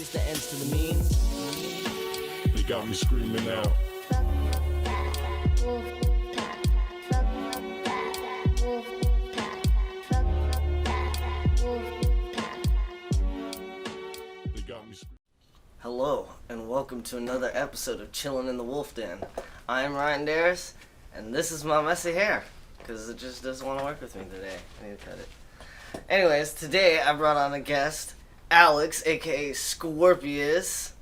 sees the ends to the means. They got me screaming out. They got me screaming. Hello, and welcome to another episode of Chillin in the Wolfden. I am Ryan Darris, and this is my messy hair, because it just doesn't want to work with me today. I need to cut it. Anyways, today I brought on a guest, Alex, a.k.a. Scorpius,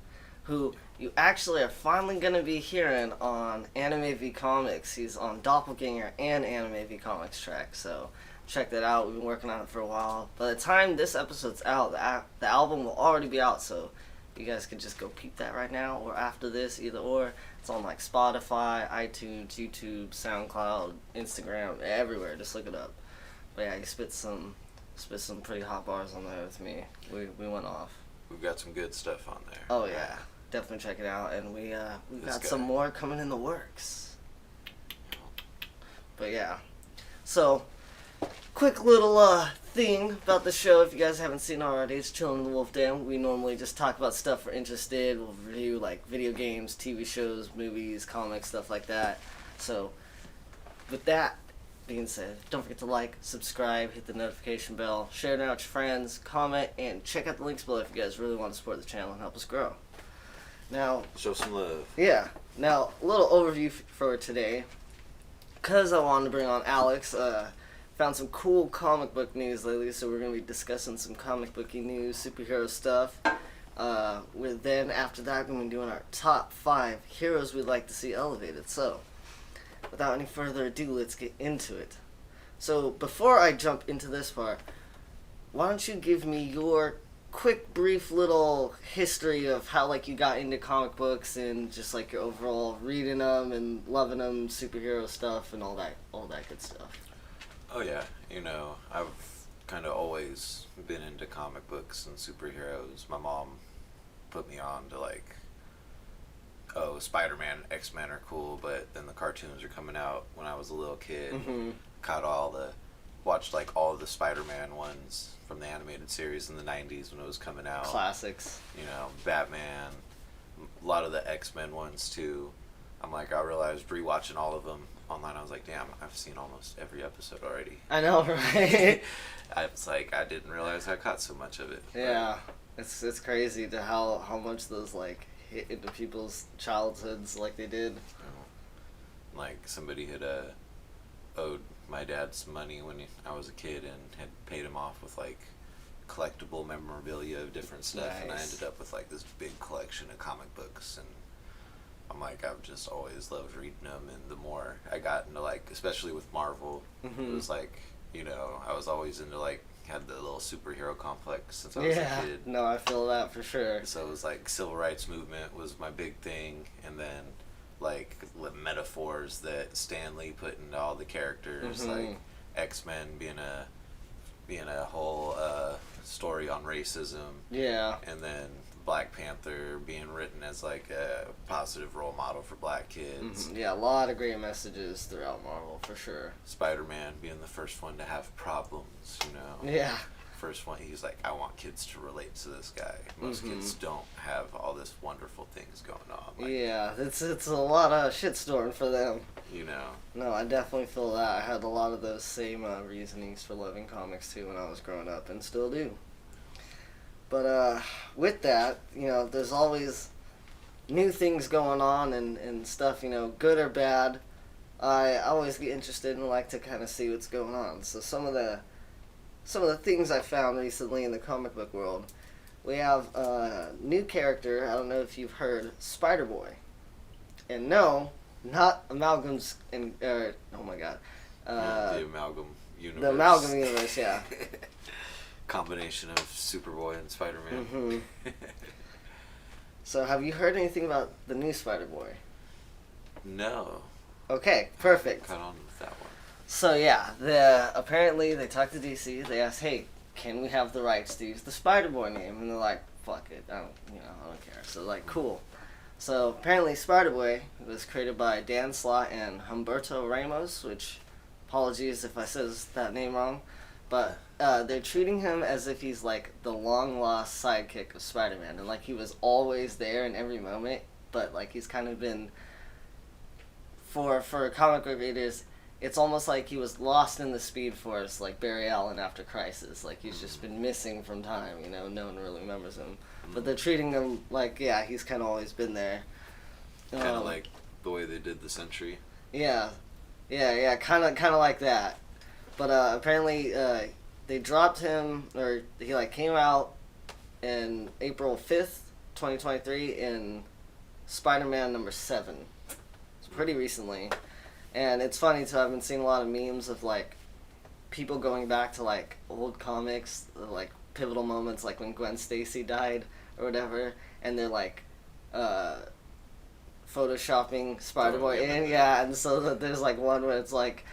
who you actually are finally going to be hearing on Anime v Comics. He's on Doppelganger and Anime v Comics track, so check that out. We've been working on it for a while. By the time this episode's out, the album will already be out, so you guys can just go peep that right now or after this, either or. It's on like Spotify, iTunes, YouTube, SoundCloud, Instagram, everywhere. Just look it up. But yeah, he spit some pretty hot bars on there with me. We went off. We've got some good stuff on there. Oh yeah, definitely check it out. And we've got some more coming in the works. But yeah, so quick little thing about the show. If you guys haven't seen already, it's Chillin' in the Wolfden. We normally just talk about stuff we're interested. We'll review like video games, TV shows, movies, comics, stuff like that. So with that being said, don't forget to like, subscribe, hit the notification bell, share it out with your friends, comment, and check out the links below if you guys really want to support the channel and help us grow. Now, show some love. Yeah. Now, a little overview for today. Because I wanted to bring on Alex, found some cool comic book news lately, so we're going to be discussing some comic booky news, superhero stuff. Then after that, we're going to be doing our top 5 heroes we'd like to see elevated. So, without any further ado, let's get into it. So, before I jump into this part, why don't you give me your quick, brief little history of how, like, you got into comic books and just, like, your overall reading them and loving them, superhero stuff, and all that good stuff. Oh yeah, I've kind of always been into comic books and superheroes. My mom put me on to, like, Spider-Man, X-Men are cool, but then the cartoons are coming out when I was a little kid. Mm-hmm. Watched like all of the Spider-Man ones from the animated series in the 90s when it was coming out. Classics. Batman, a lot of the X-Men ones too. I realized rewatching all of them online, I was like, damn, I've seen almost every episode already. I know, right? I was like, I didn't realize I caught so much of it. Yeah, it's crazy to how much those, like, hit into people's childhoods like they did. Like, somebody had owed my dad some money when I was a kid and had paid him off with, like, collectible memorabilia of different stuff. Nice. And I ended up with, like, this big collection of comic books, and I'm like, I've just always loved reading them. And the more I got into, like, especially with Marvel, Mm-hmm. it was like, I was always into, like, had the little superhero complex since I was a kid. No, I feel that for sure. So it was like civil rights movement was my big thing, and then like the metaphors that Stan Lee put into all the characters, Mm-hmm. like X-Men being a whole story on racism. Yeah. And then Black Panther being written as like a positive role model for black kids. Mm-hmm. Yeah, a lot of great messages throughout Marvel, for sure. Spider-Man being the first one to have problems, Yeah. First one, he's like, I want kids to relate to this guy. Most Mm-hmm. kids don't have all this wonderful things going on. Like, Yeah, it's a lot of shitstorm for them. No, I definitely feel that. I had a lot of those same reasonings for loving comics too when I was growing up, and still do. But with that, there's always new things going on and stuff, good or bad. I always get interested and like to kind of see what's going on. So some of the things I found recently in the comic book world, we have a new character. I don't know if you've heard, Spider-Boy. And no, not Amalgam's oh my god. the Amalgam universe. The Amalgam universe, yeah. Combination of Superboy and Spider-Man. Mm-hmm. So have you heard anything about the new Spider-Boy? No. Okay, perfect. Cut on with that one. So yeah, apparently they talked to DC. They asked, "Hey, can we have the rights to use the Spider-Boy name?" And they're like, "Fuck it, I don't care." So like, cool. So apparently Spider-Boy was created by Dan Slott and Humberto Ramos, which, apologies if I says that name wrong, but they're treating him as if he's like the long lost sidekick of Spider-Man, and like he was always there in every moment, but like he's kind of been for comic book readers, it's almost like he was lost in the Speed Force, like Barry Allen after Crisis. Like he's just been missing from time, you know. No one really remembers him, but they're treating him like he's kind of always been there. Kind of like the way they did the Sentry. Yeah, kind of like that. But apparently they dropped him, or he like came out in April 5th, 2023 in Spider-Man number 7. It's pretty recently. And it's funny too, I've been seeing a lot of memes of like people going back to like old comics, like pivotal moments like when Gwen Stacy died or whatever, and they're like photoshopping Spider-Boy in, and so there's like one where it's like,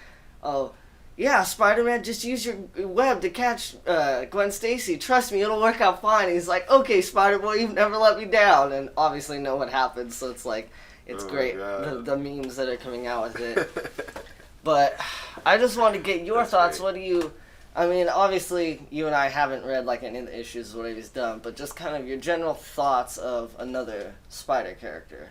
oh, yeah, Spider-Man, just use your web to catch Gwen Stacy. Trust me, it'll work out fine. He's like, okay, Spider-Boy, you've never let me down. And obviously know what happens, so it's like, it's great, the memes that are coming out with it. But I just wanted to get your thoughts. Great. What do you... I mean, obviously, you and I haven't read like any of the issues of what he's done, but just kind of your general thoughts of another Spider character.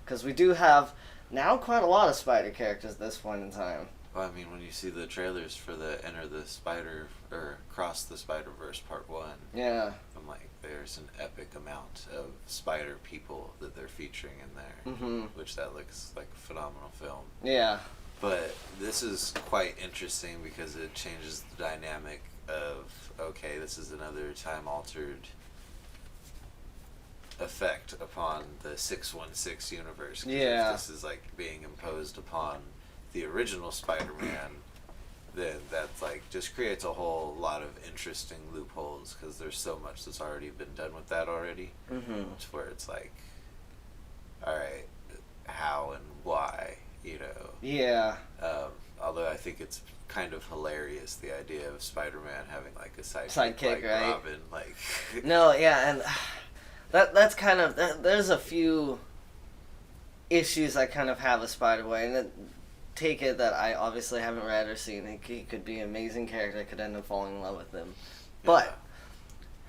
Because we do have now quite a lot of Spider characters at this point in time. Well, I mean, when you see the trailers for the Enter the Spider, or Cross the Spider-Verse Part 1, yeah, I'm like, there's an epic amount of spider people that they're featuring in there, which that looks like a phenomenal film. Yeah. But this is quite interesting because it changes the dynamic of, okay, this is another time-altered effect upon the 616 universe. Yeah. If this is like being imposed upon the original Spider-Man, then that's like just creates a whole lot of interesting loopholes because there's so much that's already been done with that already. Where it's like, all right, how and why, you know? Yeah. Although I think it's kind of hilarious, the idea of Spider-Man having like a sidekick like right? Robin, like. No, yeah, and that's kind of there's a few issues I kind of have with Spider-Man, and take it that I obviously haven't read or seen. He could be an amazing character. I could end up falling in love with him. But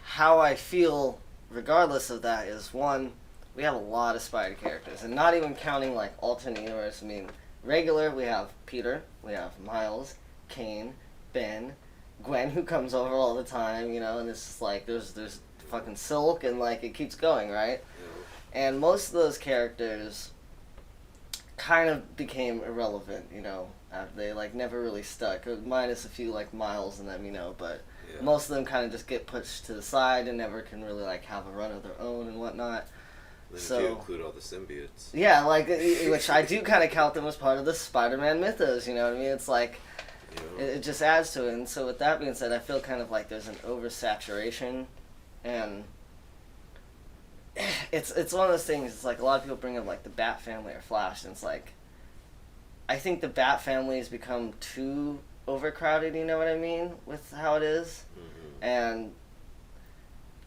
how I feel, regardless of that, is one, we have a lot of Spider characters, and not even counting like alternate universe. I mean, regular, we have Peter, we have Miles, Kane, Ben, Gwen, who comes over all the time, you know, and it's just like there's fucking Silk, and like it keeps going, right? And most of those characters kind of became irrelevant, you know. They like never really stuck, minus a few like Miles and them, you know, but most of them kind of just get pushed to the side and never can really like have a run of their own and whatnot. Then so if you include all the symbiotes. Yeah, like, which I do kind of count them as part of the Spider-Man mythos, you know what I mean? It's like, it just adds to it. And so with that being said, I feel kind of like there's an oversaturation, and it's one of those things. It's like a lot of people bring up like the Bat Family or Flash, and it's like, I think the Bat Family has become too overcrowded, you know what I mean, with how it is. And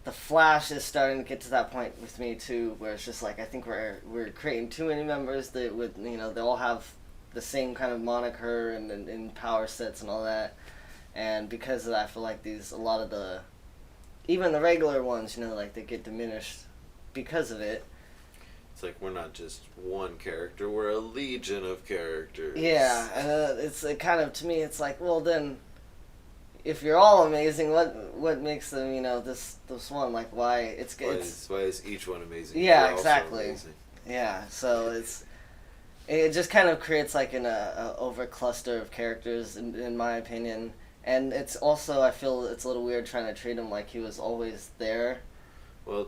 the Flash is starting to get to that point with me too, where it's just like, I think we're creating too many members that would, you know, they all have the same kind of moniker and power sets and all that. And because of that, I feel like a lot of the, even the regular ones, you know, like they get diminished because of it. It's like we're not just one character, we're a legion of characters. Yeah, and it's kind of, to me, it's like, well then, if you're all amazing, what makes them, you know, this one, like why why is each one amazing? Yeah, exactly. Yeah, so it just kind of creates like a over cluster of characters in my opinion, and it's also, I feel it's a little weird trying to treat him like he was always there. Well,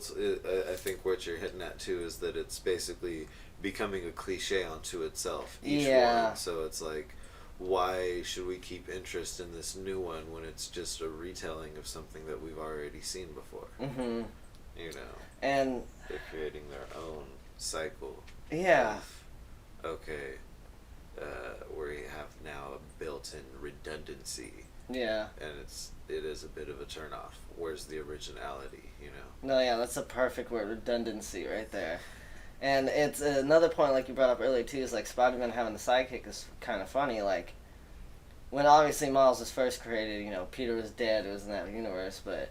I think what you're hitting at too is that it's basically becoming a cliche unto itself. Each one. So it's like, why should we keep interest in this new one when it's just a retelling of something that we've already seen before? You know, and they're creating their own cycle. Yeah. Okay, where you have now a built-in redundancy. Yeah. And it is a bit of a turnoff. Where's the originality, you know? No, yeah, that's a perfect word, redundancy, right there. And it's another point, like you brought up earlier too, is like Spider-Man having the sidekick is kind of funny. Like, when obviously Miles was first created, Peter was dead, it was in that universe, but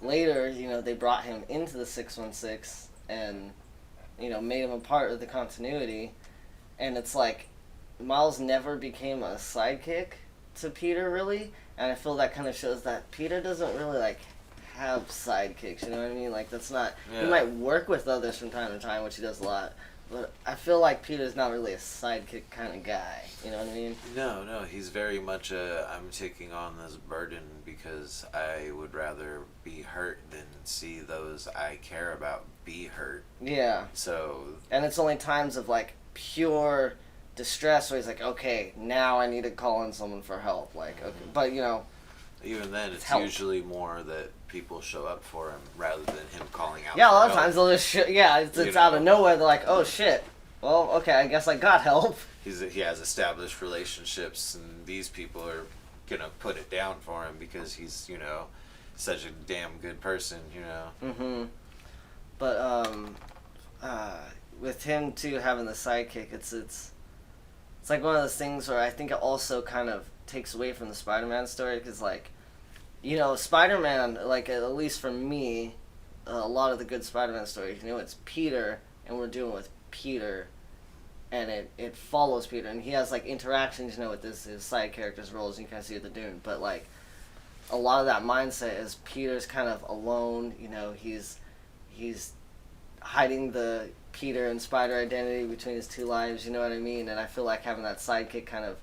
later, they brought him into the 616 and, made him a part of the continuity, and it's like, Miles never became a sidekick to Peter, really, and I feel that kind of shows that Peter doesn't really, like, have sidekicks, you know what I mean? Like, that's not... Yeah. He might work with others from time to time, which he does a lot, but I feel like Peter's not really a sidekick kind of guy, you know what I mean? No, he's very much I'm taking on this burden because I would rather be hurt than see those I care about be hurt. Yeah. So... And it's only times of, like, pure distress where he's like, okay, now I need to call in someone for help, like, okay, but, even then, it's usually more that people show up for him rather than him calling out. Yeah, a lot of times they'll just it's out of nowhere. They're like, oh shit. Well, okay, I guess I got help. He has established relationships, and these people are gonna put it down for him because he's such a damn good person. Mm-hmm. But with him too having the sidekick, it's like one of those things where I think it also kind of takes away from the Spider-Man story because like. Spider-Man, like, at least for me, a lot of the good Spider-Man stories, it's Peter, and we're dealing with Peter, and it follows Peter, and he has, like, interactions, with his side characters' roles, and you kind of see what they're doing, but, like, a lot of that mindset is Peter's kind of alone, he's hiding the Peter and Spider identity between his two lives, you know what I mean, and I feel like having that sidekick kind of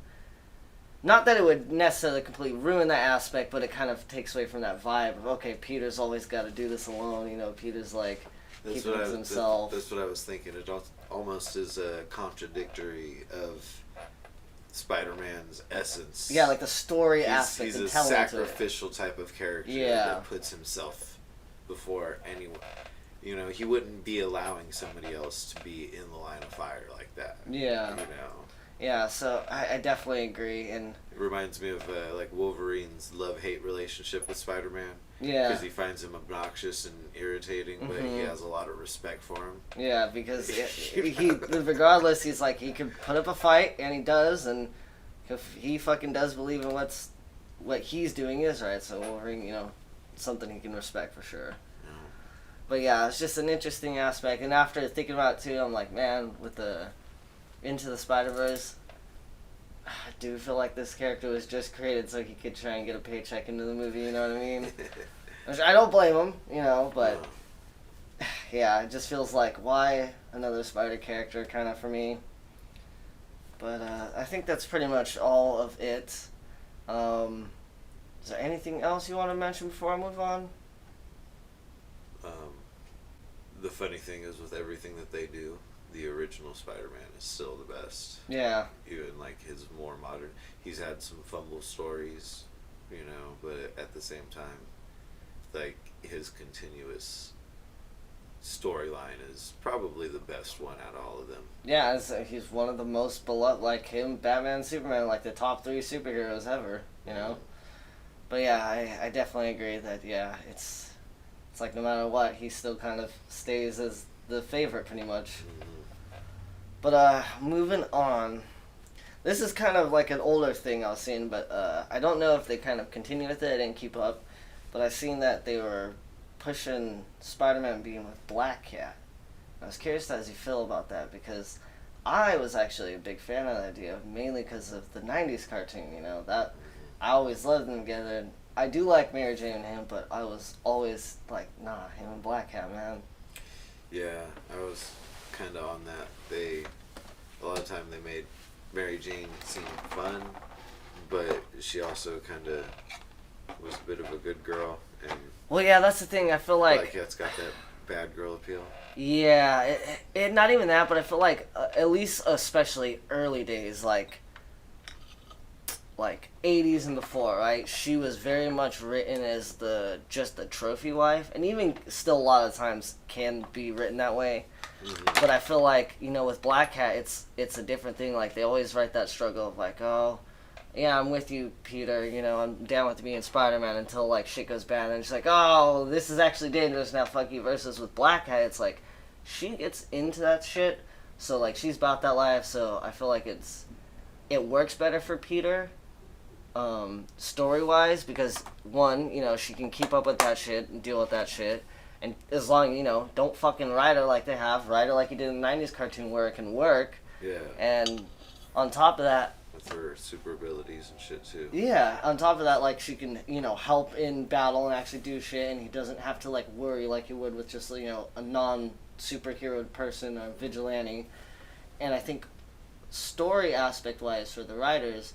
not that it would necessarily completely ruin that aspect, but it kind of takes away from that vibe of, okay, Peter's always got to do this alone, Peter's like, keeping it to himself. That's what I was thinking. It almost is a contradictory of Spider-Man's essence. Yeah, like the story aspect. He's a sacrificial type of character that puts himself before anyone. He wouldn't be allowing somebody else to be in the line of fire like that. Yeah. Yeah, so I definitely agree, and it reminds me of like Wolverine's love-hate relationship with Spider-Man. Yeah, because he finds him obnoxious and irritating, but he has a lot of respect for him. Yeah, because he regardless, he's like he can put up a fight, and he does, and if he fucking does believe in what he's doing is right, so Wolverine, something he can respect for sure. Yeah. But yeah, it's just an interesting aspect, and after thinking about it too, I'm like, man, with the Into the Spider-Verse, I do feel like this character was just created so he could try and get a paycheck into the movie, you know what I mean? Which I don't blame him, but yeah, it just feels like, why another Spider character kind of for me? But I think that's pretty much all of it. Is there anything else you want to mention before I move on? The funny thing is with everything that they do, the original Spider-Man is still the best. Yeah. Even like his more modern, he's had some fumble stories, but at the same time, like his continuous storyline is probably the best one out of all of them. Yeah, he's one of the most beloved, like him, Batman, Superman, like the top 3 superheroes ever, But yeah, I definitely agree that, it's like no matter what, he still kind of stays as the favorite pretty much. Mm-hmm. But moving on, this is kind of like an older thing I was seeing, but I don't know if they kind of continue with it. I didn't keep up, but I seen that they were pushing Spider-Man being with Black Cat. I was curious as you feel about that because I was actually a big fan of the idea, mainly because of the '90s cartoon. That I always loved them together. I do like Mary Jane and him, but I was always like, nah, him and Black Cat, man. Yeah, I was kind of on that. A lot of time they made Mary Jane seem fun, but she also kind of was a bit of a good girl. And well, yeah, that's the thing. I feel like Black Cat's got that bad girl appeal. Yeah, it not even that, but I feel like at least especially early days, like 80s and before, right? She was very much written as just the trophy wife, and even still a lot of times can be written that way. Mm-hmm. But I feel like, with Black Cat, it's a different thing. Like, they always write that struggle of like, oh, yeah, I'm with you, Peter, I'm down with being Spider-Man until, like, shit goes bad, and she's like, oh, this is actually dangerous now, fuck you, versus with Black Cat, it's like, she gets into that shit, so, like, she's about that life, so I feel like it works better for Peter, story-wise, because one, she can keep up with that shit and deal with that shit, and as long, don't fucking write her like they have, write her like you did in the 90s cartoon where it can work. Yeah. And on top of that, with her super abilities and shit too. yeah, on top of that, like, she can, help in battle and actually do shit, and he doesn't have to, like, worry like you would with just, a non-superhero person or vigilante. And I think story aspect-wise for the writers,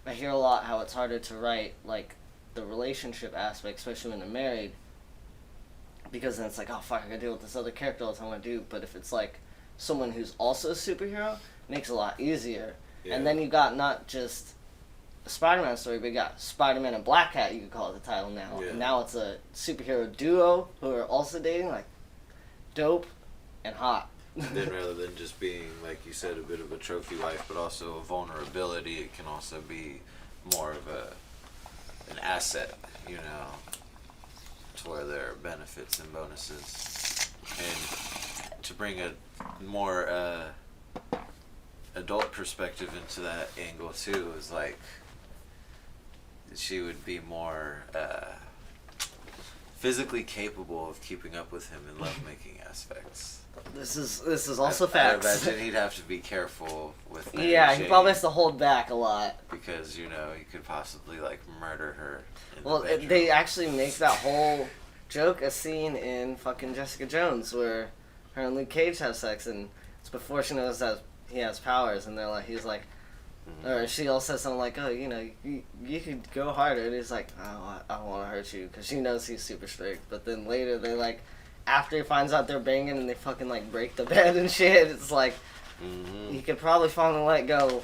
I hear a lot how it's harder to write, like, the relationship aspect, especially when they're married, because then it's like, oh, fuck, I gotta deal with this other character all the time I do. But if it's, like, someone who's also a superhero, it makes it a lot easier. Yeah. And then you got not just a Spider-Man story, but you got Spider-Man and Black Cat, you could call it the title now. Yeah. And now it's a superhero duo who are also dating, like, dope and hot. Then rather than just being, like you said, a bit of a trophy wife, but also a vulnerability, it can also be more of an asset, to where there are benefits and bonuses. And to bring a more adult perspective into that angle too is like she would be more physically capable of keeping up with him in lovemaking aspects. This is also facts. I imagine he'd have to be careful with Mary Yeah, Jane, he probably has to hold back a lot because he could possibly like murder her. Well, they actually make that whole joke a scene in fucking Jessica Jones where her and Luke Cage have sex, and it's before she knows that he has powers, and he's like, or she also says something like, oh, you could go harder, and he's like, oh, I don't want to hurt you, because she knows he's super strict. But then later they like, after he finds out they're banging and they fucking like break the bed and shit, it's like, he could probably finally let go.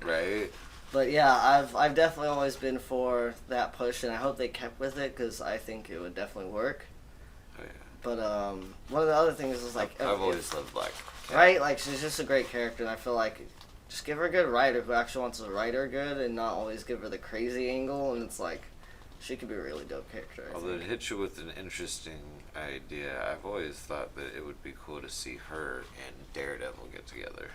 Right. But yeah, I've definitely always been for that push, and I hope they kept with it, because I think it would definitely work. Oh yeah. But one of the other things is like, I've always loved Black Cat. Right? Like, she's just a great character, and I feel like just give her a good writer who actually wants to write her good and not always give her the crazy angle, and it's like, she could be a really dope character. Although it hit you with an interesting idea, I've always thought that it would be cool to see her and Daredevil get together.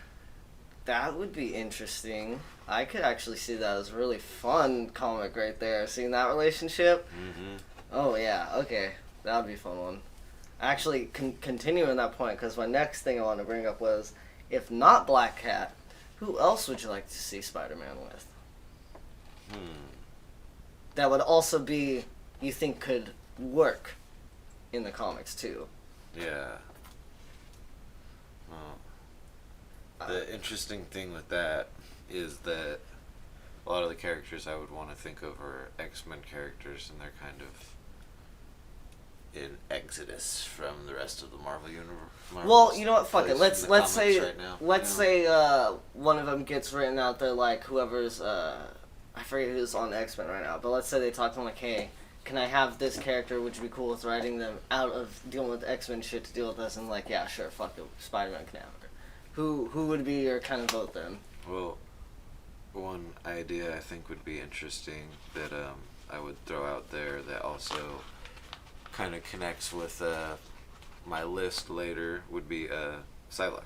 That would be interesting. I could actually see that as a really fun comic right there, seeing that relationship. Mm-hmm. Oh, yeah, okay. That would be a fun one. Actually, continuing that point, because my next thing I wanted to bring up was, if not Black Cat, who else would you like to see Spider-Man with? That would also be, you think, could work in the comics, too. Yeah. Well, the interesting thing with that is that a lot of the characters I would want to think of are X-Men characters, and they're kind of in exodus from the rest of the Marvel universe. Well, you know what? Fuck it. Let's say right say one of them gets written out there, like whoever's I forget who's on X-Men right now, but let's say they talk to him like, hey, can I have this character? Would you be cool with writing them out of dealing with X-Men shit to deal with us? And like, yeah, sure, fuck it, Spider-Man can have her. Who would be your kind of vote then? Well, one idea I think would be interesting that I would throw out there that also kind of connects with my list later would be Psylocke.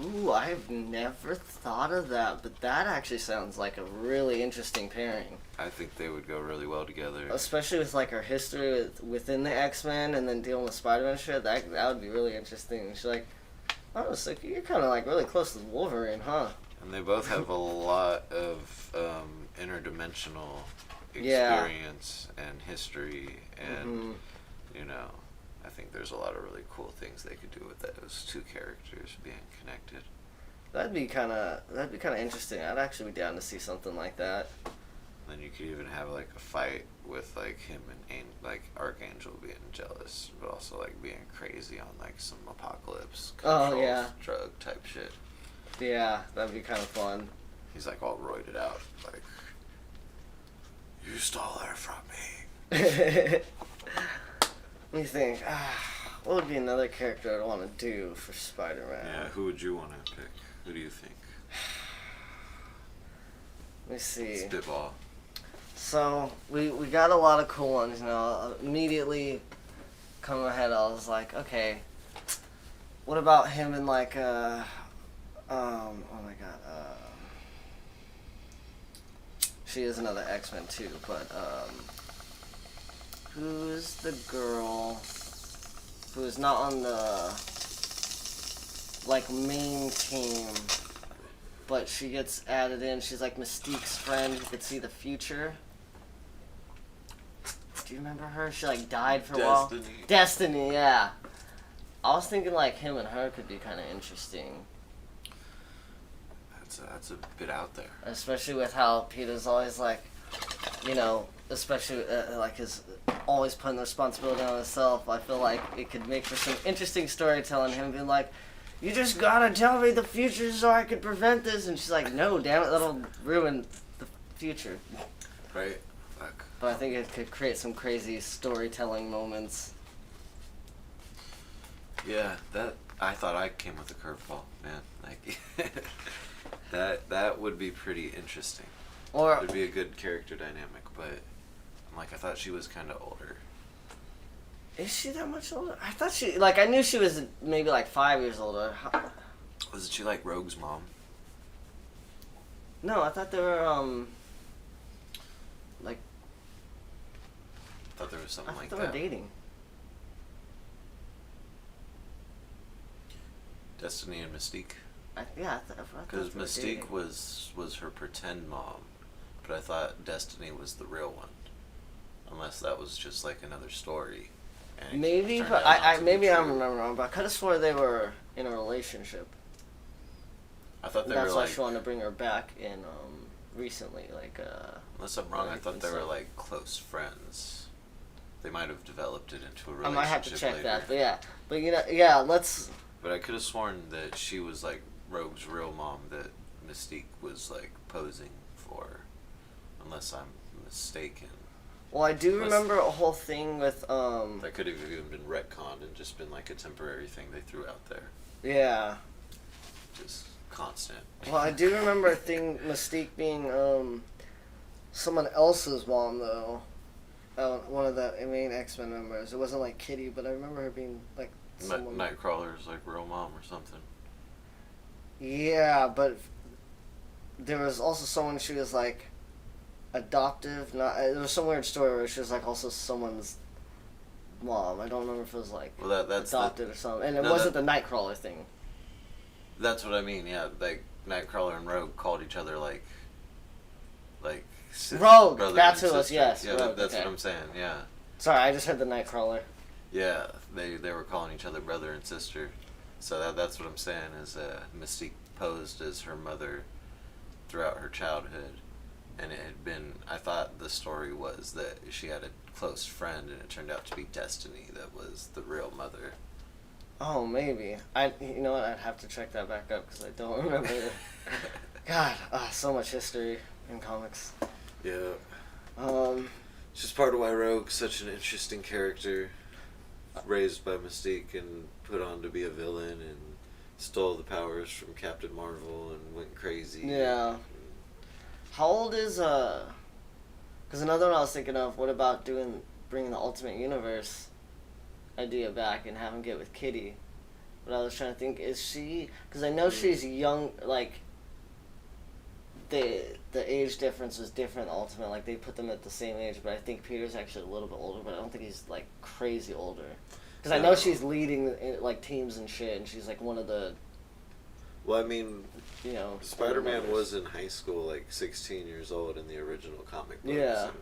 Ooh, I've never thought of that, but that actually sounds like a really interesting pairing. I think they would go really well together. Especially with like her history within the X-Men and then dealing with Spider-Man shit, that would be really interesting. She's like, oh, so you're kind of like really close to Wolverine, huh? And they both have a lot of interdimensional experience and history, and I think there's a lot of really cool things they could do with those two characters being connected. That'd be kind of interesting. I'd actually be down to see something like that. Then you could even have like a fight with like him and like Archangel being jealous, but also like being crazy on like some apocalypse control drug type shit. Yeah, that'd be kind of fun. He's like all roided out, like, you stole her from me. Let me think. What would be another character I'd want to do for Spider-Man? Yeah, who would you want to pick? Who do you think? Let me see. Spitball. So, we got a lot of cool ones, Immediately come ahead, I was like, okay, what about him in like, oh my god, she is another X-Men too, but, who's the girl who is not on the, like, main team, but she gets added in? She's, like, Mystique's friend who could see the future. Do you remember her? She, like, died for a while. Destiny, yeah. I was thinking, like, him and her could be kind of interesting. That's a bit out there. Especially with how Peter's always, like, you know, especially, like, his always putting the responsibility on himself. I feel like it could make for some interesting storytelling. Him being like, you just gotta tell me the future so I could prevent this. And she's like, no, damn it, that'll ruin the future. Right? Fuck. But I think it could create some crazy storytelling moments. Yeah, I thought I came with a curveball, man. Like, that would be pretty interesting. Or It'd be a good character dynamic, but I'm like, I thought she was kind of older. is she that much older? I thought she, like, I knew she was maybe like 5 years older. Wasn't she like Rogue's mom? No, I thought they were like, I thought there was I something thought like they that. were dating. Destiny and Mystique. I thought Because they were Mystique dating. was her pretend mom, but I thought Destiny was the real one. Unless that was just like another story. And it Maybe, turned but out not I to be maybe I'm true. remembering wrong, but I could have swore they were in a relationship. I thought they That's were why like. she wanted to bring her back in recently, like Unless I'm wrong, I like thought they were inside. like close friends. They might have developed it into a I relationship might have to check later. that, but yeah, you know, yeah, let's. But I could have sworn that she was like Rogue's real mom that Mystique was like posing for, unless I'm mistaken. Well, I do Unless- remember a whole thing with That could have even been retconned and just been like a temporary thing they threw out there, yeah. just constant. Well, I do remember a thing, Mystique being someone else's mom though. One of the main X-Men members. It wasn't like Kitty, but I remember her being like someone. Nightcrawler's like real mom or something. Yeah, but there was also someone she was like adoptive. Not there was some weird story where she was like also someone's mom. I don't remember if it was like Well, that's adopted or something. And it no, wasn't the Nightcrawler thing. That's what I mean. Yeah, like Nightcrawler and Rogue called each other like Rogue, brother that's and who it was, sister. yes, Yeah, Rogue, that's okay. what I'm saying. Yeah, Sorry, I just heard the Nightcrawler. yeah. They were calling each other brother and sister. So that's what I'm saying is Mystique posed as her mother throughout her childhood, and it had been. I thought the story was that she had a close friend, and it turned out to be Destiny that was the real mother. Oh, maybe. You know what? I'd have to check that back up because I don't remember. God, so much history in comics. Yeah. Um, It's just part of why Rogue's such an interesting character, raised by Mystique and put on to be a villain and stole the powers from Captain Marvel and went crazy. Yeah. How old is Because another one I was thinking of. What about bringing the Ultimate Universe idea back and have him get with Kitty? But I was trying to think, is she? Because I know she's young. Like the age difference was different. Ultimate, like they put them at the same age, but I think Peter's actually a little bit older. But I don't think he's like crazy older. Because I know No. she's leading like teams and shit, and she's like one of the Well, I mean, older Spider-Man members. was in high school, like 16 years old in the original comic books. Yeah. And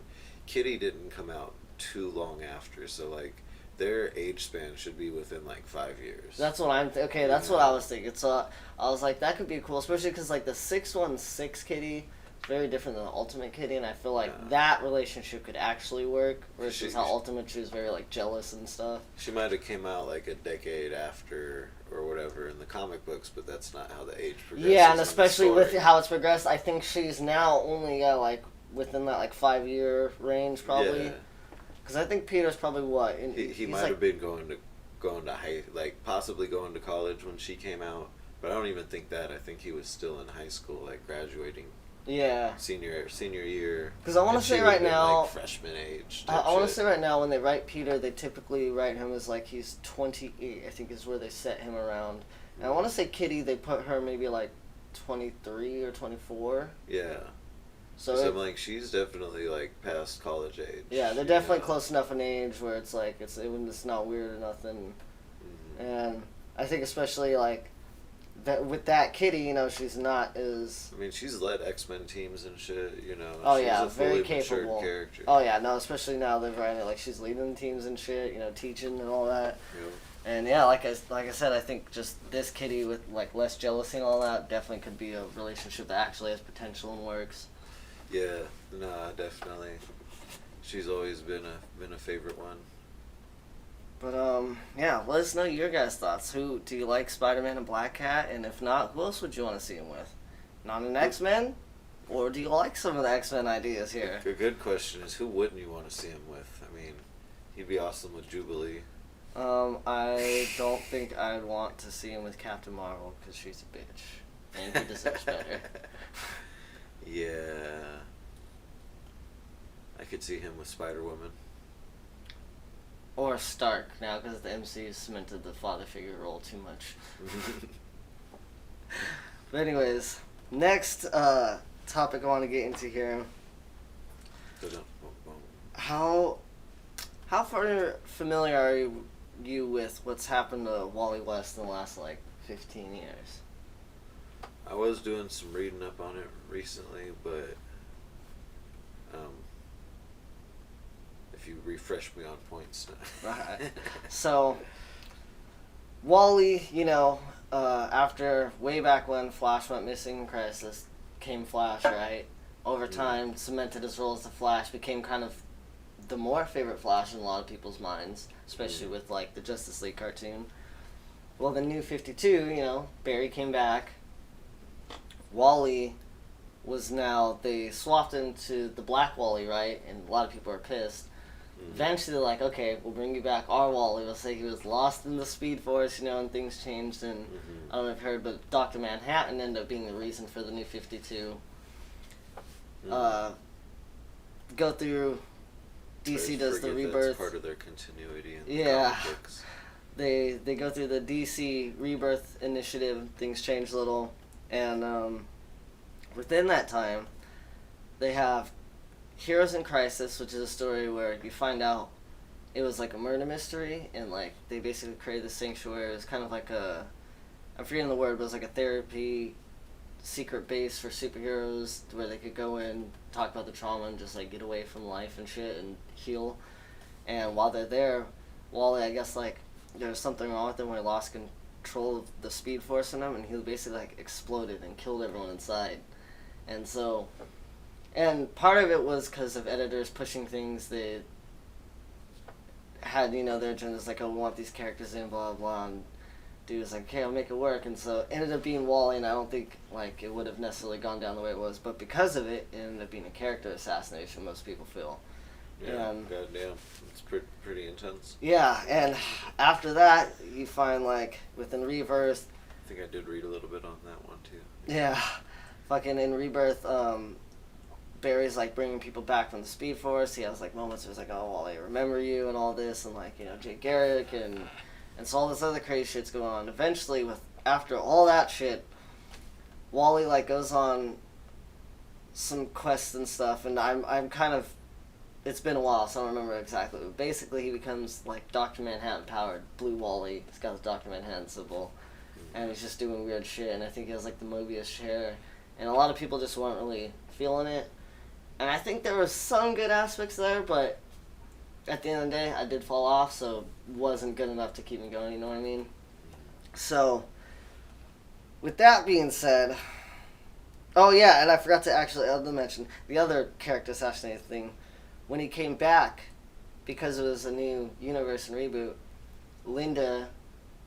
Kitty didn't come out too long after, so like their age span should be within like 5 years. That's what I'm. Okay, that's what I was thinking. So I was like, that could be cool, especially because like the 616 Kitty is very different than the Ultimate Kitty, and I feel like Yeah. that relationship could actually work. Versus She- how Ultimate she was very like jealous and stuff. She might have came out like a decade after or whatever in the comic books, but that's not how the age progresses. Yeah, and in the especially with story. how it's progressed, I think she's now only like within that like 5-year range probably. Yeah. Because I think Peter's probably what He he's might like, have been going to high, like possibly going to college when she came out, but I don't even think that. I think he was still in high school, like graduating yeah. senior year. 'Cause I wanna and she say would've right been, now- like, freshman age. I type want to shit. say right now when they write Peter, they typically write him as like he's 28. I think is where they set him around. And I want to say Kitty, they put her maybe like 23 or 24. Yeah. So I'm like, she's definitely like past college age. yeah, they're definitely close enough in age where it's like it's not weird or nothing. Mm-hmm. And I think especially like that with that kitty, you know, she's not as. I mean, she's led X-Men teams and shit. You know. Oh she's yeah, a fully very capable. matured character. Oh yeah, no, especially now they're writing it like she's leading the teams and shit. You know, teaching and all that. Yep. And yeah, like I said, I think just this kitty with like less jealousy and all that definitely could be a relationship that actually has potential and works. Yeah, nah, definitely. She's always been a favorite one. But yeah, let us know your guys' thoughts. Who do you like, Spider-Man and Black Cat? And if not, who else would you want to see him with? Not an X-Men, or do you like some of the X-Men ideas here? A good question is, who wouldn't you want to see him with? I mean, he'd be awesome with Jubilee. I don't think I'd want to see him with Captain Marvel because she's a bitch and he deserves better. Yeah. I could see him with Spider-Woman. Or Stark now because the MCU cemented the father figure role too much. But anyways, next topic I want to get into here. How far familiar are you with what's happened to Wally West in the last like 15 years? I was doing some reading up on it recently, but if you refresh me on points. Right. So, Wally, you know, after way back when Flash went missing in Crisis, came Flash, right? Over time, cemented his role as the Flash, became kind of the more favorite Flash in a lot of people's minds, especially with like the Justice League cartoon. Well, the New 52, you know, Barry came back. Wally was now, they swapped into the Black Wally, right? And a lot of people are pissed. Eventually, they're like, okay, we'll bring you back our Wally. We'll say he was lost in the Speed Force, you know, and things changed. And I don't know if you've heard, but Dr. Manhattan ended up being the reason for the New 52. Go through. DC does the rebirth. That's part of their continuity in the Yeah. comic books. They go through the DC rebirth initiative. Things change a little, and within that time, they have Heroes in Crisis, which is a story where you find out it was like a murder mystery, and like they basically created the sanctuary. It was kind of like I'm forgetting the word, but it was like a therapy secret base for superheroes where they could go in, talk about the trauma, and just like get away from life and shit and heal. And while they're there, Wally, I guess like there was something wrong with him where he lost control of the Speed Force in him, and he basically like exploded and killed everyone inside. And so, and part of it was because of editors pushing things. They had, you know, their agendas like, oh, we want these characters in, blah blah. And dude was like, okay, I'll make it work. And so it ended up being Wally, and I don't think like it would have necessarily gone down the way it was, but because of it, it ended up being a character assassination. Most people feel. Yeah, goddamn, it's pretty intense. Yeah, and after that, you find like within Rebirth. I think I did read a little bit on that one too. Yeah, fucking in Rebirth, Barry's like bringing people back from the Speed Force. He has like moments where he's like, oh, Wally, I remember you and all this, and like, you know, Jay Garrick and so all this other crazy shit's going on. Eventually, after all that shit, Wally like goes on some quests and stuff, and I'm kind of, it's been a while, so I don't remember exactly. But basically, he becomes like Dr. Manhattan powered, Blue Wally. He's got the Dr. Manhattan symbol, and he's just doing weird shit. And I think he has like the Mobius hair, and a lot of people just weren't really feeling it. And I think there were some good aspects there, but at the end of the day, I did fall off, so it wasn't good enough to keep me going, you know what I mean? So, with that being said, oh yeah, and I forgot to actually mention, the other character assassination thing, when he came back, because it was a new universe and reboot, Linda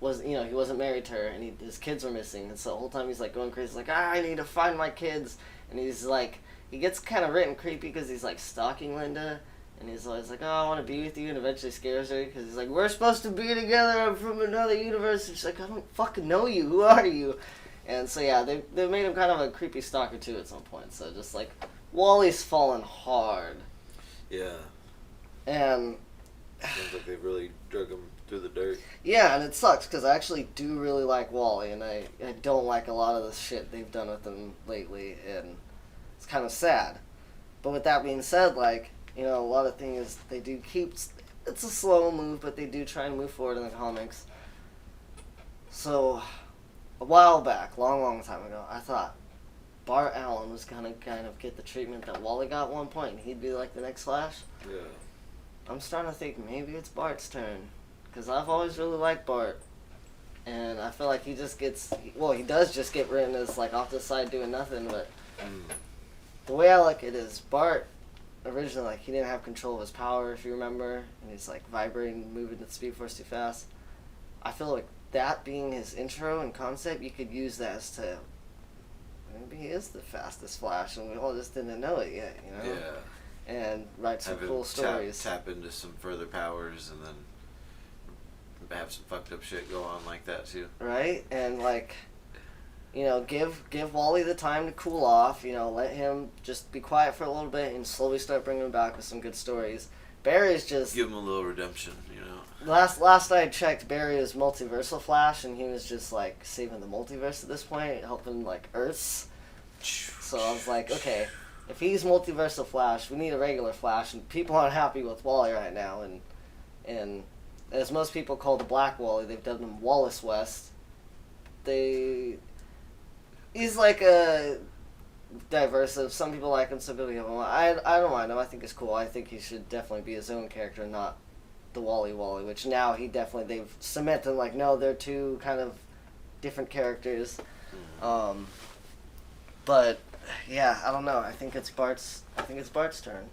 was, you know, he wasn't married to her, and his kids were missing, and so the whole time he's like going crazy, like, I need to find my kids, and he's like, he gets kind of written creepy because he's like stalking Linda, and he's always like, oh, I want to be with you, and eventually scares her because he's like, we're supposed to be together, I'm from another universe, and she's like, I don't fucking know you, who are you? And so yeah, they made him kind of a creepy stalker too at some point, so just like, Wally's fallen hard. Yeah. And seems like they've really drug him through the dirt. yeah, and it sucks because I actually do really like Wally, and I don't like a lot of the shit they've done with him lately, and it's kind of sad. But with that being said, like, you know, a lot of things they do keep. It's a slow move, but they do try and move forward in the comics. So, a while back, long time ago, I thought Bart Allen was gonna kind of get the treatment that Wally got at one point, and he'd be like the next Flash. Yeah. I'm starting to think maybe it's Bart's turn, because I've always really liked Bart, and I feel like he just gets, well, he does just get written as like off the side doing nothing, but the way I look at it is Bart originally, like, he didn't have control of his power, if you remember, and he's like vibrating, moving the Speed Force too fast. I feel like that being his intro and concept, you could use that as to maybe he is the fastest Flash, and we all just didn't know it yet, you know? Yeah. And write some cool stories. Tap into some further powers, and then have some fucked up shit go on like that too. Right? And like, you know, give Wally the time to cool off. You know, let him just be quiet for a little bit and slowly start bringing him back with some good stories. Barry's just give him a little redemption, you know. Last I checked, Barry is multiversal Flash, and he was just like saving the multiverse at this point, helping like Earths. So I was like, okay, if he's multiversal Flash, we need a regular Flash, and people aren't happy with Wally right now. And as most people call the Black Wally, they've dubbed him Wallace West. He's like a diverse. Some people like him, some people don't. I don't mind him. I think it's cool. I think he should definitely be his own character, not the Wally, which now they've cemented, like, no, they're two kind of different characters. But yeah, I don't know. I think it's Bart's turn.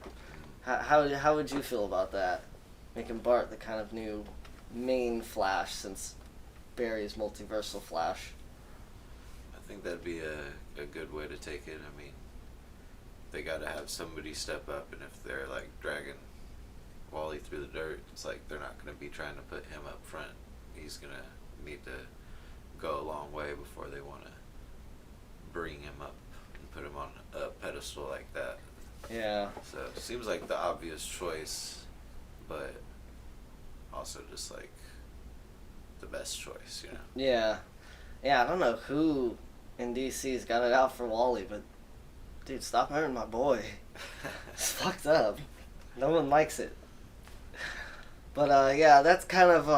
How would you feel about that? Making Bart the kind of new main Flash, since Barry's multiversal Flash. I think that'd be a good way to take it. I mean, they gotta have somebody step up, and if they're like dragging Wally through the dirt, it's like they're not gonna be trying to put him up front. He's gonna need to go a long way before they want to bring him up and put him on a pedestal like that. Yeah. So it seems like the obvious choice, but also just like the best choice, you know? Yeah. Yeah, I don't know who in DC's got it out for Wally, but dude, stop hurting my boy. It's fucked up. No one likes it. But yeah, that's kind of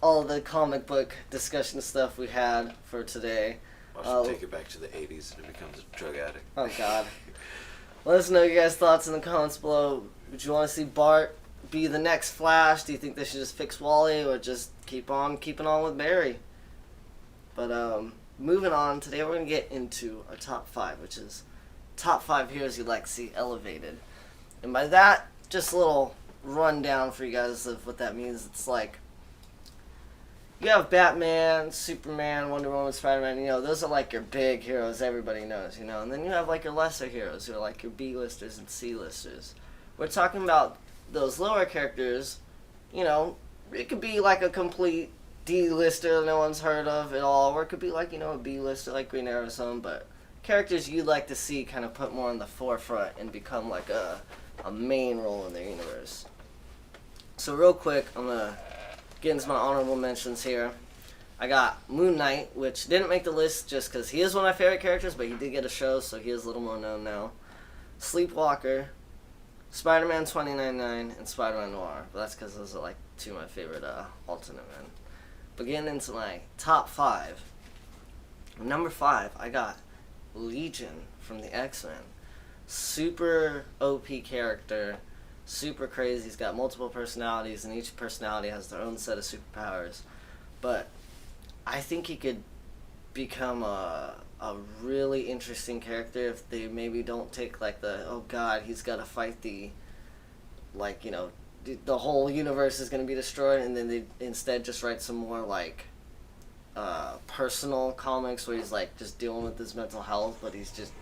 all the comic book discussion stuff we had for today. Watch him take it back to the 80s and it becomes a drug addict. Oh god. Let us know your guys' thoughts in the comments below. Would you want to see Bart be the next Flash? Do you think they should just fix Wally, or just keep on keeping on with Barry? But moving on, today we're going to get into our top 5, which is top 5 heroes you'd like to see elevated. And by that, just a little rundown for you guys of what that means. It's like, you have Batman, Superman, Wonder Woman, Spider-Man, you know, those are like your big heroes everybody knows, you know. And then you have like your lesser heroes, who are like your B-listers and C-listers. We're talking about those lower characters, you know, it could be like a complete D-lister no one's heard of at all, or it could be like, you know, a B-lister like Green Arrow or something, but characters you'd like to see kind of put more in the forefront and become like a main role in their universe. So real quick, I'm going to get into my honorable mentions here. I got Moon Knight, which didn't make the list just because he is one of my favorite characters, but he did get a show, so he is a little more known now. Sleepwalker, Spider-Man 2099, and Spider-Man Noir. But that's because those are like two of my favorite alternate men. But getting into my top 5. Number 5, I got Legion from the X-Men. Super OP character, super crazy. He's got multiple personalities, and each personality has their own set of superpowers. But I think he could become a really interesting character if they maybe don't take like the, oh god, he's got to fight the, like, you know, the whole universe is going to be destroyed, and then they instead just write some more like personal comics where he's like just dealing with his mental health, but he's just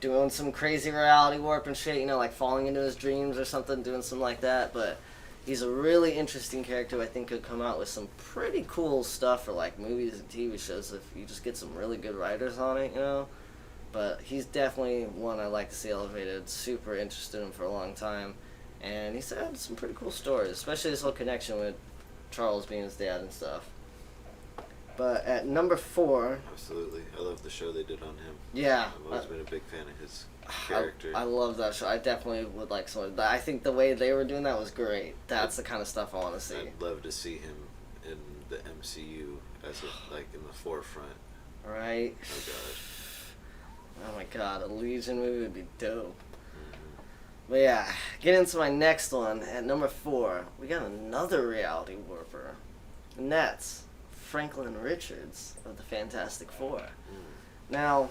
doing some crazy reality warp and shit, you know, like falling into his dreams or something, doing something like that. But he's a really interesting character who I think could come out with some pretty cool stuff for like movies and TV shows if you just get some really good writers on it, you know. But he's definitely one I like to see elevated. Super interested in him for a long time, and he's had some pretty cool stories, especially his whole connection with Charles being his dad and stuff. But at number 4, Absolutely. I love the show they did on him. yeah. I've always been a big fan of his character. I love that show. I definitely would like some. I think the way they were doing that was great. That's the kind of stuff I want to see. I'd love to see him in the MCU as like in the forefront. Right? Oh gosh. Oh my god, a Legion movie would be dope. But yeah, get into my next one. At number 4, we got another reality warper. And that's Franklin Richards of the Fantastic Four. Now,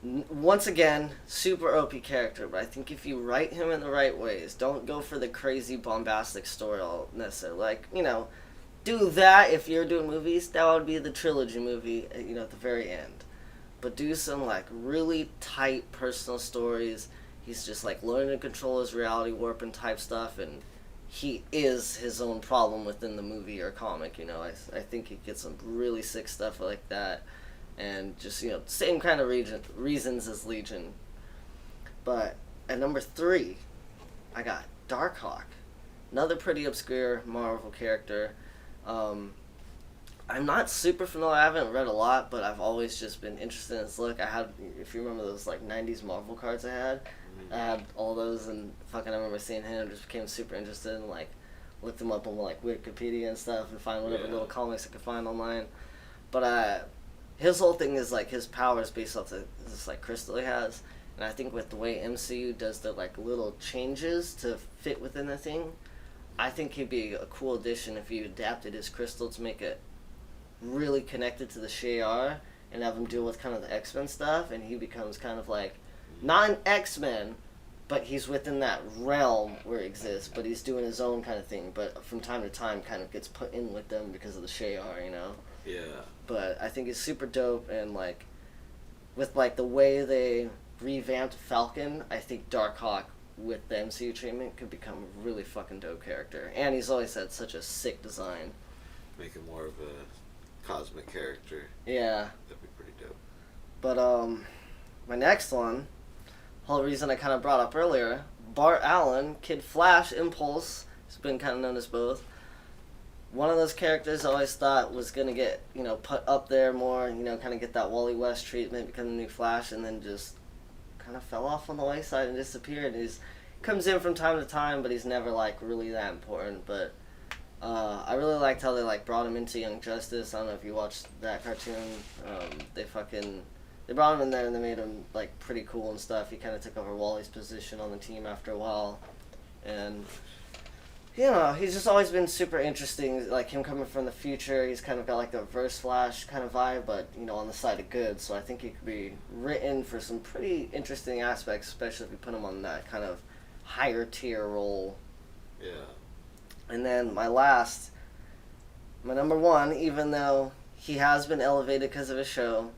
once again, super OP character, but I think if you write him in the right ways, don't go for the crazy bombastic story all necessarily. Like, do that if you're doing movies, that would be the trilogy movie, at the very end. But do some, like, really tight personal stories. He's just, like, learning to control his reality warping type stuff, and he is his own problem within the movie or comic, I think he gets some really sick stuff like that. And just, same kind of reasons as Legion. But at number 3, I got Darkhawk. Another pretty obscure Marvel character. I'm not super familiar. I haven't read a lot, but I've always just been interested in his look. I had, if you remember those, like, 90s Marvel cards I had all those, and fucking I remember seeing him and just became super interested and, like, looked him up on, like, Wikipedia and stuff and find whatever little comics I could find online. But, his whole thing is, like, his power is based off this, like, crystal he has. And I think with the way MCU does the, like, little changes to fit within the thing, I think he'd be a cool addition if you adapted his crystal to make it really connected to the S.A.R. and have him deal with kind of the X-Men stuff, and he becomes kind of like, not an X-Men, but he's within that realm where it exists, but he's doing his own kind of thing, but from time to time kind of gets put in with them because of the S.A.R., Yeah. But I think it's super dope, and, like, with, like, the way they revamped Falcon, I think Darkhawk with the MCU treatment could become a really fucking dope character. And he's always had such a sick design. Make him more of a cosmic character. Yeah. That'd be pretty dope. But, my next one, whole reason I kind of brought up earlier, Bart Allen, Kid Flash, Impulse, he's been kind of known as both. One of those characters I always thought was going to get, put up there more, kind of get that Wally West treatment, become the new Flash, and then just kind of fell off on the wayside and disappeared. He's comes in from time to time, but he's never, like, really that important. But I really liked how they, like, brought him into Young Justice. I don't know if you watched that cartoon. They brought him in there and they made him, like, pretty cool and stuff. He kind of took over Wally's position on the team after a while. And he's just always been super interesting. Like, him coming from the future, he's kind of got, like, the reverse Flash kind of vibe, but, on the side of good. So I think he could be written for some pretty interesting aspects, especially if you put him on that kind of higher tier role. Yeah. And then my number 1, even though he has been elevated because of his show,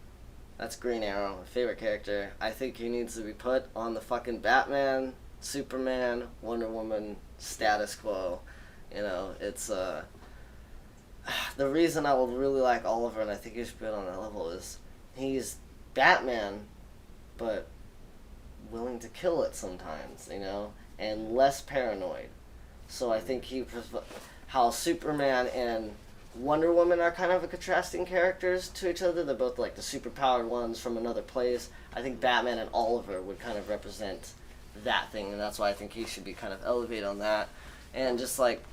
that's Green Arrow, my favorite character. I think he needs to be put on the fucking Batman, Superman, Wonder Woman status quo. It's the reason I would really like Oliver, and I think he should be on that level, is he's Batman, but willing to kill it sometimes, and less paranoid. So I think how Superman and Wonder Woman are kind of a contrasting characters to each other. They're both, like, the superpowered ones from another place. I think Batman and Oliver would kind of represent that thing, and that's why I think he should be kind of elevated on that. And just, like,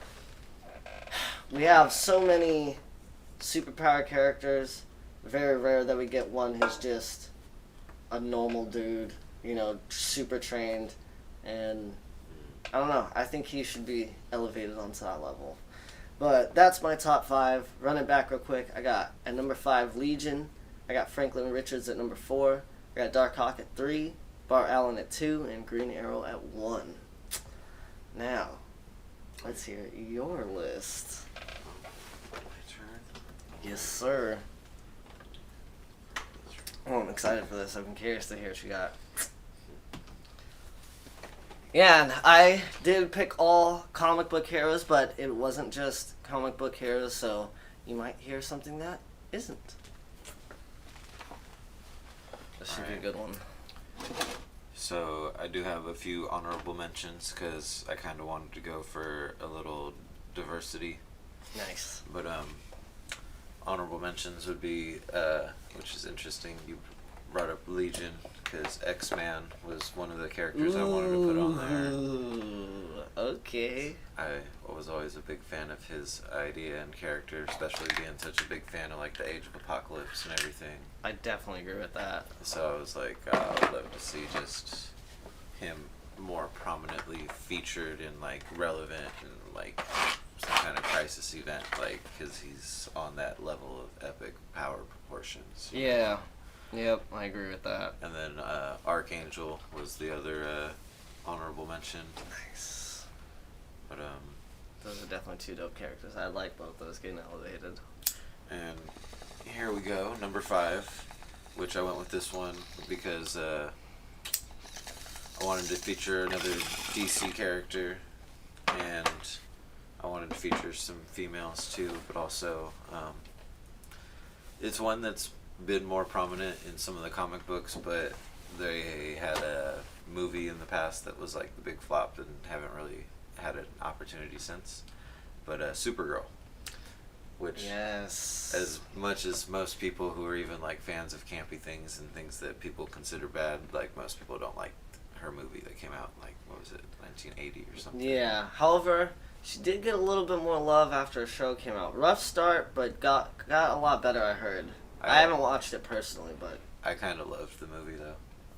we have so many superpowered characters. Very rare that we get one who's just a normal dude, super trained. And I don't know, I think he should be elevated onto that level. But that's my top 5. Run it back real quick. I got at number 5 Legion. I got Franklin Richards at number 4. I got Darkhawk at 3. Bart Allen at 2. And Green Arrow at 1. Now, let's hear your list. My turn. Yes, sir. Oh, I'm excited for this. I've been curious to hear what you got. Yeah, and I did pick all comic book heroes, but it wasn't just comic book heroes, so you might hear something that isn't. This should be a good one. So I do have a few honorable mentions because I kind of wanted to go for a little diversity. Nice. But honorable mentions would be, which is interesting, you brought up Legion, because X-Man was one of the characters I wanted to put on there. Ooh, okay. I was always a big fan of his idea and character, especially being such a big fan of like the Age of Apocalypse and everything. I definitely agree with that. So I was like, I would love to see just him more prominently featured in like relevant and like some kind of crisis event, like because he's on that level of epic power proportions. Yeah. Yep, I agree with that. And then Archangel was the other honorable mention. Nice. But Those are definitely two dope characters. I like both those getting elevated. and here we go, number 5, which I went with this one because I wanted to feature another DC character, and I wanted to feature some females too, but also it's one that's been more prominent in some of the comic books, but they had a movie in the past that was like the big flop and haven't really had an opportunity since. But Supergirl, which Yes. as much as most people who are even like fans of campy things and things that people consider bad, like most people don't like her movie that came out like, what was it, 1980 or something. Yeah. However, she did get a little bit more love after a show came out. Rough start, but got a lot better, I heard. I haven't watched it personally, but I kind of loved the movie though.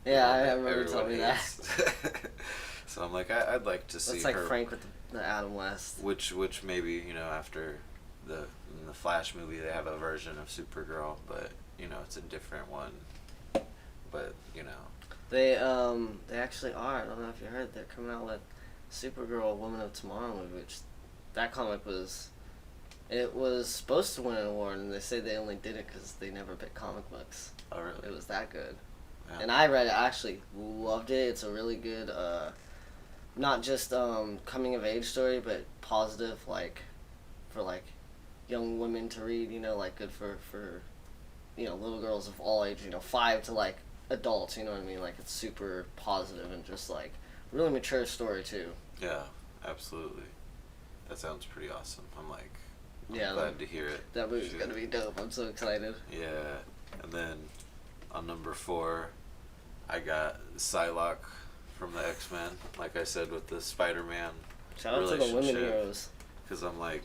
yeah, I Everyone remember you telling me that. hates. So I'm like, I'd like to see It's like her. Frank with the Adam West. Which maybe, you know, after in the Flash movie they have a version of Supergirl, but you know it's a different one. But you know, They actually are. I don't know if you heard. They're coming out with Supergirl, Woman of Tomorrow movie, which that comic was. It was supposed to win an award, and they say they only did it because they never picked comic books. oh really? It was that good. Yeah. And I read it, actually loved it. It's a really good, not just coming of age story, but positive, like, for like young women to read. You know, like good for you know, little girls of all age. You know, 5 to like adults. You know what I mean? Like it's super positive and just like really mature story too. Yeah, absolutely. That sounds pretty awesome. I'm like, Yeah, glad to hear it. that movie's Shit. gonna be dope. I'm so excited. Yeah, and then on number 4, I got Psylocke from the X-Men. Like I said with the Spider-Man Shout out to the women relationship. heroes. Because I'm like,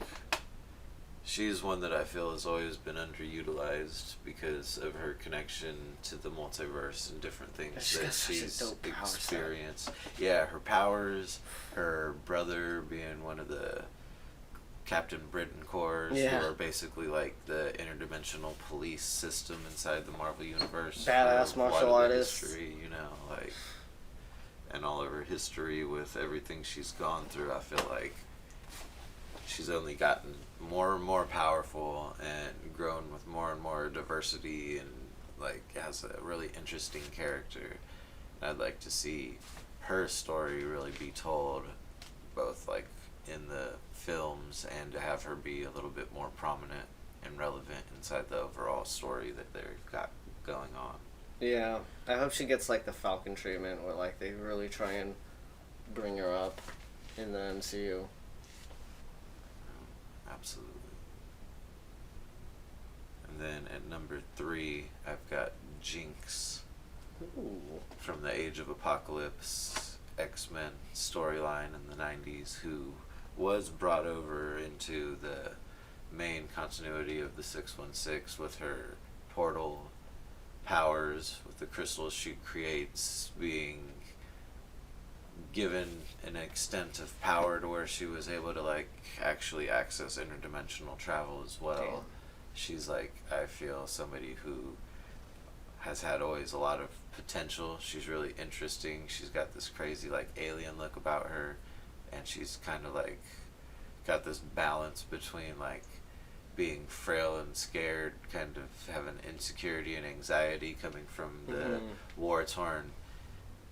she's one that I feel has always been underutilized because of her connection to the multiverse and different things She's that got such a she's dope power set. experienced. Yeah, her powers, her brother being one of the Captain Britain Corps, Yeah. who are basically like the interdimensional police system inside the Marvel Universe. Badass for a lot martial of the artists. history, you know, like, and all of her history with everything she's gone through, I feel like she's only gotten more and more powerful and grown with more and more diversity and like has a really interesting character. And I'd like to see her story really be told, both like in the films and to have her be a little bit more prominent and relevant inside the overall story that they've got going on. Yeah, I hope she gets like the Falcon treatment, where like they really try and bring her up in the MCU. Absolutely. And then at number 3, I've got Jinx Ooh. from the Age of Apocalypse X-Men storyline in the 90s, who was brought over into the main continuity of the 616 with her portal powers, with the crystals she creates being given an extent of power to where she was able to like actually access interdimensional travel as well. Damn. She's like, I feel somebody who has had always a lot of potential. She's really interesting. She's got this crazy like alien look about her, and she's kind of like got this balance between like being frail and scared, kind of having insecurity and anxiety coming from the war-torn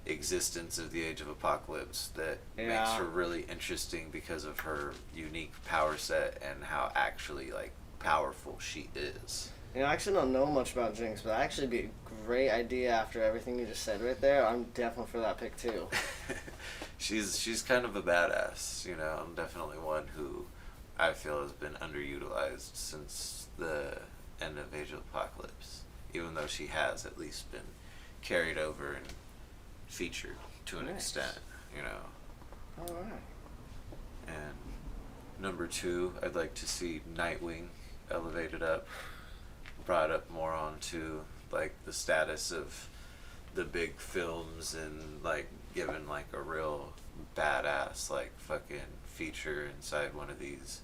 existence of the Age of Apocalypse that makes her really interesting because of her unique power set and how actually like powerful she is. You know, I actually don't know much about Jinx, but that actually be a great idea after everything you just said right there. I'm definitely for that pick too. She's kind of a badass, you know. I'm definitely one who I feel has been underutilized since the end of Age of Apocalypse, even though she has at least been carried over and featured to an extent, you know. Alright. And number 2, I'd like to see Nightwing elevated up, brought up more onto like the status of the big films, and like given like a real badass like fucking feature inside one of these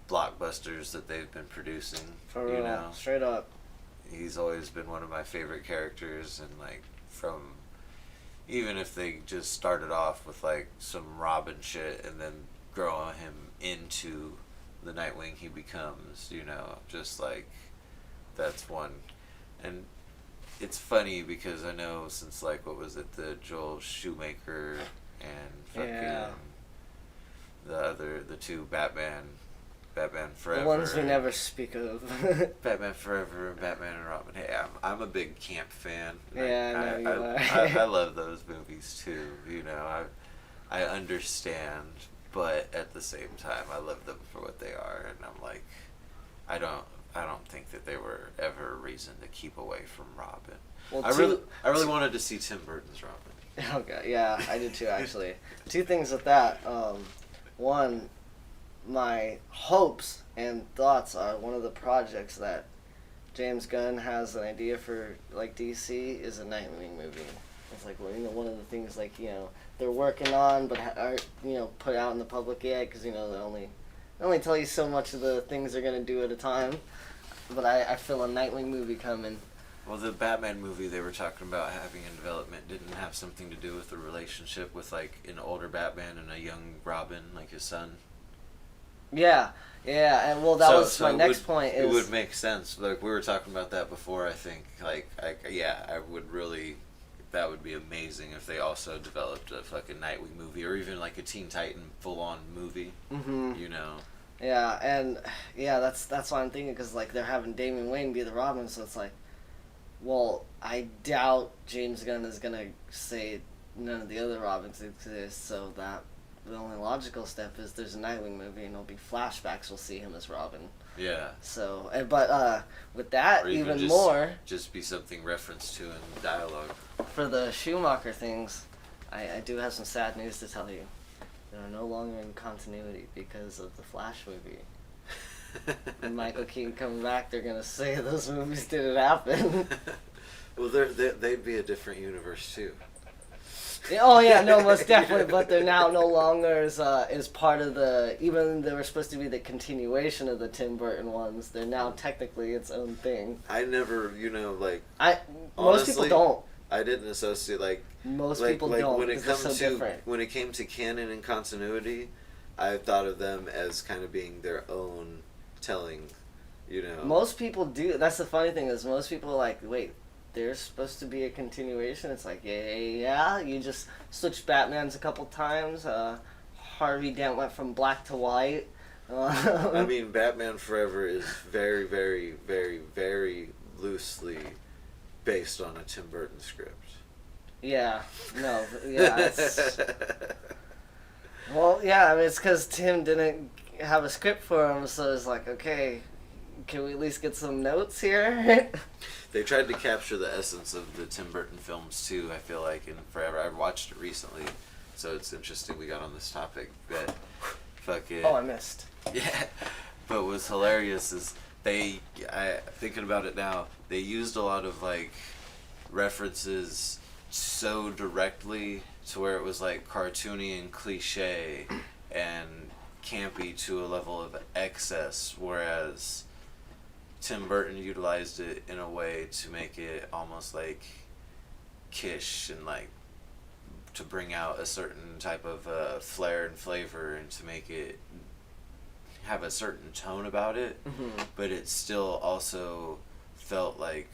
blockbusters that they've been producing. For real, you know, straight up. he's always been one of my favorite characters, and like from even if they just started off with like some Robin shit and then grow him into the Nightwing he becomes, you know, just like that's one. And it's funny because I know since like what was it, the Joel Shoemaker and fucking the two Batman Forever. The ones we never speak of. Batman Forever and Batman and Robin. Hey, I'm a big camp fan. Yeah, I know you are. I love those movies too. You know, I understand, but at the same time, I love them for what they are, and I'm like, I don't think that they were ever a reason to keep away from Robin. Well, I really wanted to see Tim Burton's Robin. Okay, yeah, I did too, actually. 2 things with that. One, my hopes and thoughts are one of the projects that James Gunn has an idea for, like, DC is a Nightwing movie. It's like, well, you know, one of the things, like, you know, they're working on but aren't, you know, put out in the public yet, because, you know, they only tell you so much of the things they're going to do at a time. But I feel a Nightwing movie coming. Well, the Batman movie they were talking about having in development didn't have something to do with the relationship with, like, an older Batman and a young Robin, like his son. Yeah, and well, that was my next point. It would make sense. Like, we were talking about that before, I think. Like, I would really... That would be amazing if they also developed a fucking Nightwing movie, or even, like, a Teen Titan full-on movie, you know? Yeah, and, yeah, that's what I'm thinking, because, like, they're having Damian Wayne be the Robin, so it's like, well, I doubt James Gunn is going to say none of the other Robins exist, so that the only logical step is there's a Nightwing movie, and it'll be flashbacks, we'll see him as Robin. Yeah. So, but with that, even more... Just be something referenced to in dialogue. For the Schumacher things, I do have some sad news to tell you. They are no longer in continuity because of the Flash movie. When Michael Keaton comes back, they're gonna say those movies didn't happen. Well, they'd be a different universe too. Oh yeah, no, most definitely. But they're now no longer as part of the. Even they were supposed to be the continuation of the Tim Burton ones. They're now technically its own thing. I never, you know, like. Most people don't. I didn't associate Most people don't. When it comes so to different. when it came to canon and continuity, I thought of them as kind of being their own telling, you know. Most people do. That's the funny thing is most people are like, wait, there's supposed to be a continuation. It's like, yeah. You just switched Batman's a couple times. Harvey Dent went from black to white. I mean, Batman Forever is very, very, very, very loosely based on a Tim Burton script. Yeah. No. Yeah. It's... Well, yeah. I mean, it's because Tim didn't have a script for him, so it's like, okay, can we at least get some notes here? They tried to capture the essence of the Tim Burton films too, I feel like, in Forever. I watched it recently, so it's interesting we got on this topic. But fucking... Oh, I missed. Yeah. But what's hilarious is thinking about it now, they used a lot of, like, references so directly to where it was, like, cartoony and cliche and campy to a level of excess, whereas Tim Burton utilized it in a way to make it almost like kitsch and like to bring out a certain type of flair and flavor and to make it have a certain tone about it, but it still also felt like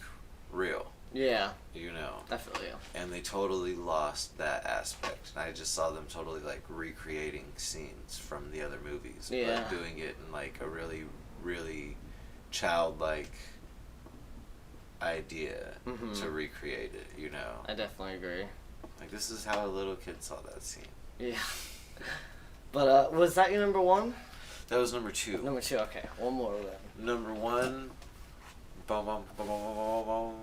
real. Yeah. You know. I feel you. And they totally lost that aspect. And I just saw them totally like recreating scenes from the other movies. Yeah. But doing it in like a really, really childlike idea to recreate it, you know. I definitely agree. Like, this is how a little kid saw that scene. Yeah. But was that your number 1? That was number 2. Number 2, okay. One more then. Number 1, Bum, bum, bum, bum, bum, bum, bum.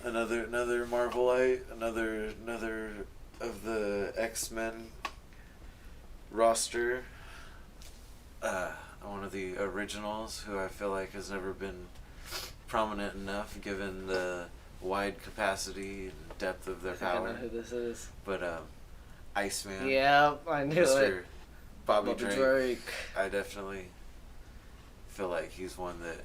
Another Marvelite, another of the X-Men roster. One of the originals who I feel like has never been prominent enough given the wide capacity and depth of their power. I know who this is. But Iceman. Yeah, I knew Mr. it. Bobby Drake. I definitely feel like he's one that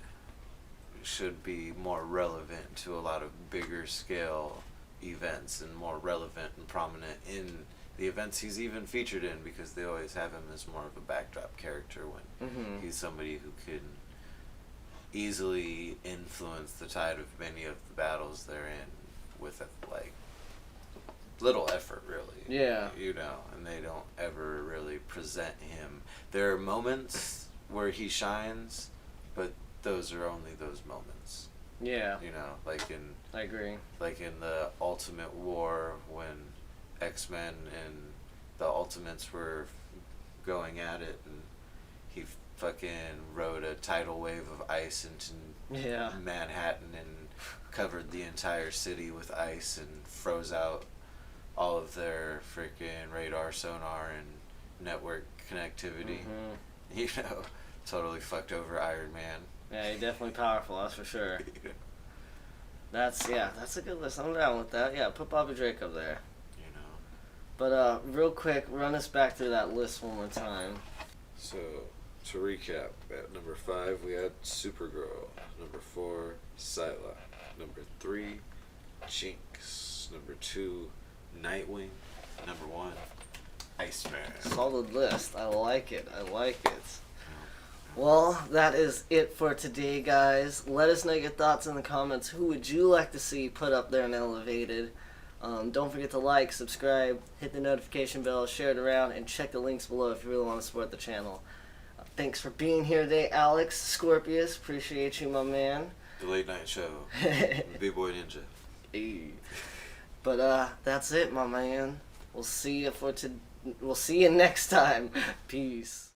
should be more relevant to a lot of bigger scale events and more relevant and prominent in the events he's even featured in, because they always have him as more of a backdrop character when he's somebody who can easily influence the tide of many of the battles they're in with like little effort, really. Yeah. You know, and they don't ever really present him. There are moments where he shines, but those are only those moments. Yeah. You know, like in I agree. like in the Ultimate War when X-Men and the Ultimates were going at it, and he fucking rode a tidal wave of ice into Manhattan and covered the entire city with ice and froze out all of their freaking radar, sonar, and network connectivity. You know, totally fucked over Iron Man. Yeah, he's definitely powerful, that's for sure. That's a good list. I'm down with that. Yeah, put Bobby Drake up there. You know. But real quick, run us back through that list one more time. So, to recap, at number 5 we had Supergirl. Number 4, Psylocke. Number 3, Jinx. Number 2, Nightwing. Number 1, Iceman. Solid list. I like it. Well, that is it for today, guys. Let us know your thoughts in the comments. Who would you like to see put up there and elevated? Don't forget to like, subscribe, hit the notification bell, share it around, and check the links below if you really want to support the channel. Thanks for being here today, Alex, Scorpius. Appreciate you, my man. The late night show. Big Boy Ninja. Hey. But that's it, my man. We'll see you next time. Peace.